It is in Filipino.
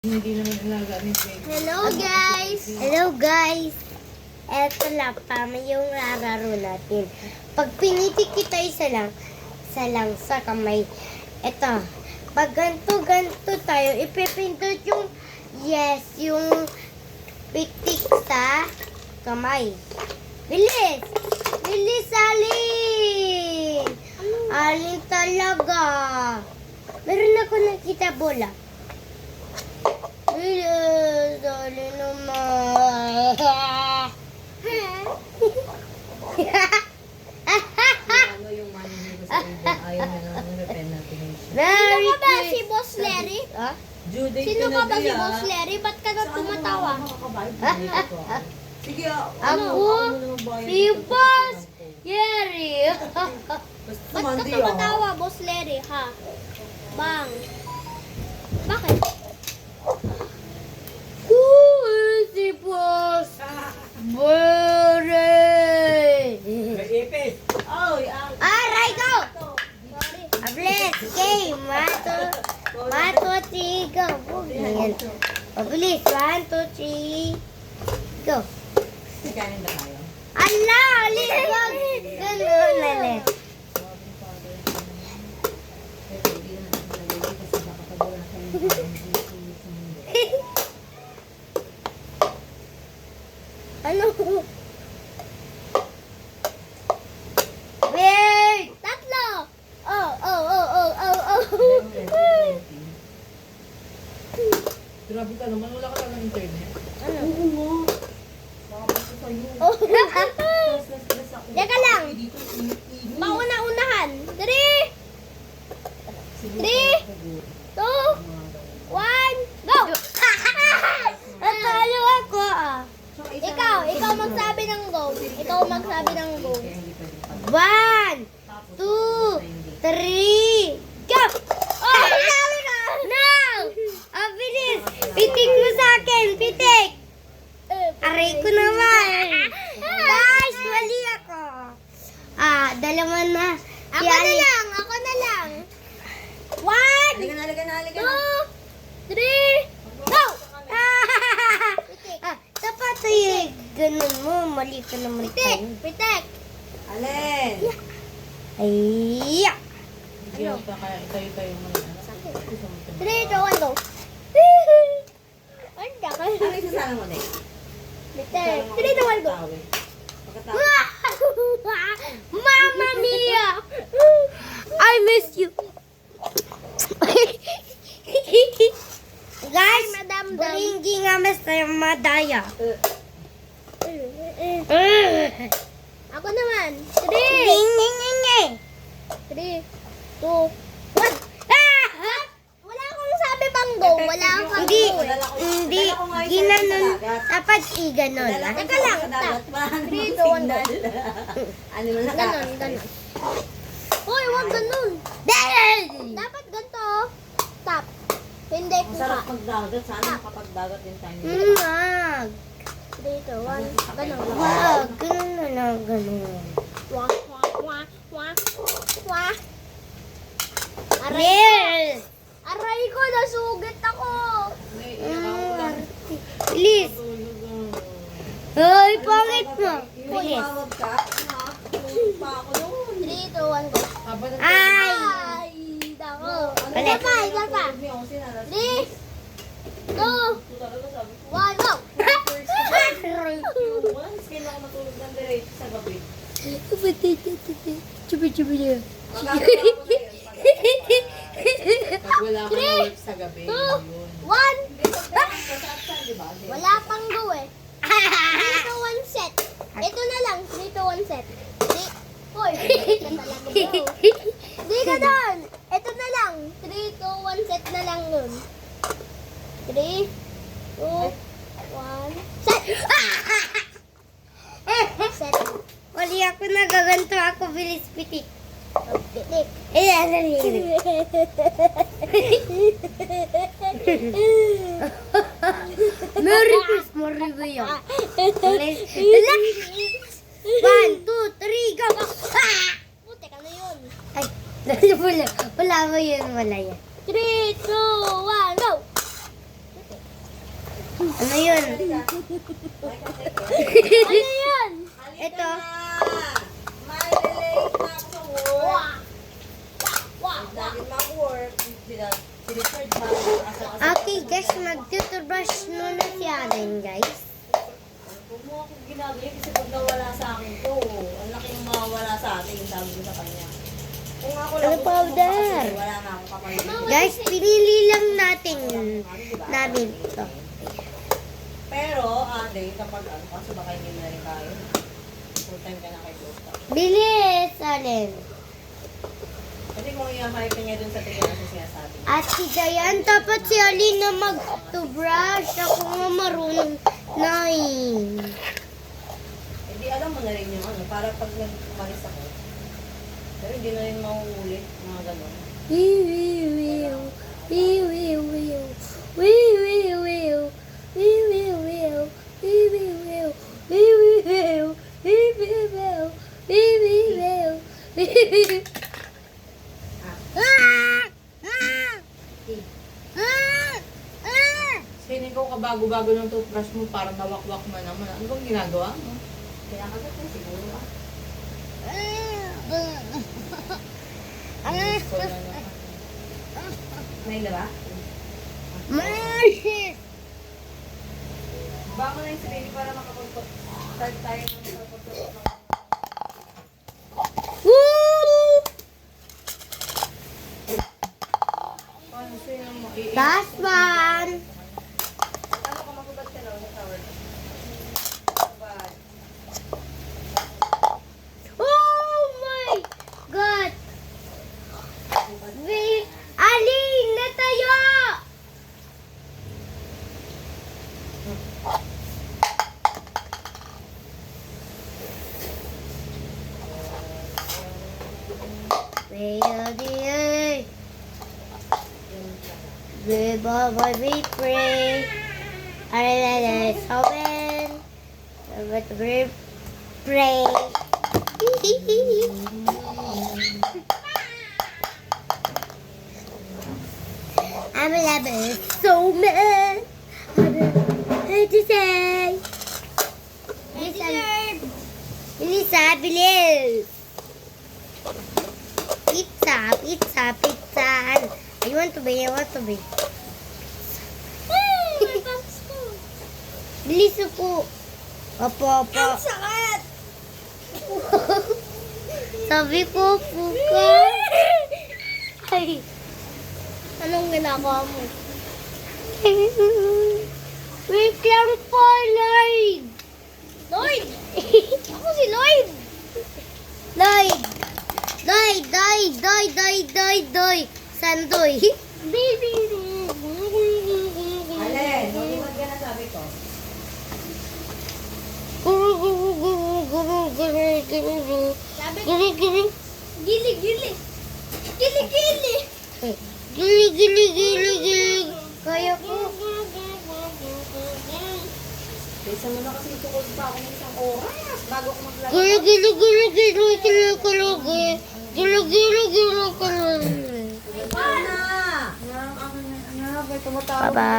Hindi naman alaga ni Jake. Hello guys! Hello guys! Eto lang, tama yung rararo natin. Pag pinitik kita isa lang sa kamay. Eto, pag ganto tayo, ipipindot yung yes, yung pitik sa kamay. Bilis! Bilis, Alin! Alin talaga. Meron ako nakita bola. Bilis, Alin naman. Ano yung money nito sa ibon? Ayaw na lang ng penalty. Sino ka ba si Boss Larry? Ha? Sino ka ba si Boss Larry? Ba't ka na tumatawa? Sige, Ako, si Boss Larry. basta Ba't ka tumatawa, Boss Larry, ha? Bang. Bakit? Si Boss Larry. May ipis. Oy, ang... Aray ko! Sorry. Ables, okay, mato, go. Ayan. Mabilis, 1, 2, 3, go. Kanin na tayo. Ala, alis, wag. Ganun, alis. Ano? Wait! Tatlo! Oh. Grabe ka naman, wala ka lang ng internet. Ano? Oo nga. Baka pa sa'yo. Oh. Stress ako. Teka lang. Dito, init-init. Mauna-unahan. 3, 2, 1, go! Natalo ako, ah. Ikaw magsabi ng go. Ikaw magsabi ng go. 1, 2, 3, go! Oh, no! Oh, bilis! Pitik mo sa akin, pitik! Aray ko naman! Guys, wali ako. Dalawa na. Ako na lang. 1, Halika na. 2, 3, go! Dapat ay ganun mo, mali ka naman tayo. Pitek! Alin? Ay! Sige, tayo mo na. 3, 2, 1, go! Anda ka. Ano yung sasama mo, Nick? Pitek! 3, 2, 1, go! Mamma mia! I miss you. Guys, Madam Dam. buringgi nga mas tayo madaya. Ako naman. 3, Ding, ding, ding, ding. 3, 2, 1. Wala akong sabi bang go. Wala akong Hindi, go eh. hindi, ginanon. Dapat i-ganon. Teka lang, stop. 3, 2, 1, go. Ano mo na Ganon. Hoy, wag ganon. Dahil! Dapat ganito. Stop. Hindi Masarap kuha. magdagat. Sana makapagdagat din tayo. Wag. 3, 2, 1. Ganon. Wag. Ganon na lang, ganon. Wah. Aray, Yes! aray ko, nasugit ako. Bilis! Ay, pangit mo! Bilis! Tumawag ka? Tulog pa ako noon. 3, 2, 1, go. Ay! Ay, dako. Ulit. Isa pa. 3, 2, 1, go. Kailan ako matulog ng diretso sa gabi? Chubi-chubi niya. Magagawa ko na yun. Pag wala ka na work sa gabi, 2, yun. 1. Wala pang go eh. 3 to 1 set. Ito na lang, 3 to 1 set. Hoy, ka talaga go. Di ka doon. Ito na lang, 3 to 1 set na lang nun. 3, 2, 1, set. Set. Wali ako nagaganto ako bilis pitik. Pitik. Dali. Merry Christmas, Rivia. 1, 2, 3, go! Puti ka na yun. Ay, wala ba yun? Wala yan. 3, 2, 1, go! Ano yun? Ano yan? Ito. Malilate na ako sa work. Wow. Dahil mag-work, sinitreat ba? Okay guys, mag-toothbrush muna si Allen guys. Huwag mo akong ginagawa kasi pag nawala sa akin to, ang laki ng mawawala sa atin, sabi ko sa kanya. Kung ako lang Ano powder? wala na akong kapalit. Guys, pinili lang natin ito. Pero, ate, kapag ano, kaso baka hindi mo na rin tayo. Full time ka na kay Costa. Bilis, Allen. Kasi kung i-hire ka niya dun sa tingin na sinasabi. At si Dayan, dapat si Alin na mag-toothbrush. Ako nga marunong na eh. Eh di alam mo na rin yung ano, para pag umalis ako. Pero hindi na rin mauulit, mga gano'n. Kasi ikaw kabago-bago ng toothbrush mo, parang nawakwak mo naman. Ano bang ginagawa mo? Kaya kagat na siguro ah. Wala na. May laba? Baka na yung sarili para makapag-start tayo ng pagpapagpapag. Ano sa'yo mo? Last one. Ano ka magubad ka lang sa tower? Bad. Oh my God! Alin, natayo! We pray. Let's open. But we pray. I'm a lover, so mad. I don't know what to say. Elisa, bilis. Pizza, pizza, pizza. I want to be, I want to be. Bilis ako. Opo, opo. Ang sakit! Sabi ko, puka. Ay. Anong ginagawa mo? Wait lang po, Lloyd. Lloyd! Ako si Lloyd! Lloyd. Lloyd, Lloyd, Lloyd, Lloyd, Lloyd, Lloyd. Sandoy. Alin, mag-iwan ka na sabi ko. Guru, guru, guru, guru, guru, guru, guru. Sabi, Gili, gili. gili, gili. Gili, gili. Gili, gili, gili, gili. Kaya ko. Bisa mo na kasi tukod pa ako ng isang oras bago ako maglaro. Gili, gili, gili, gili, gili, gili, gili. Gili, gili, gili, gili. Ano na? Ang bye-bye.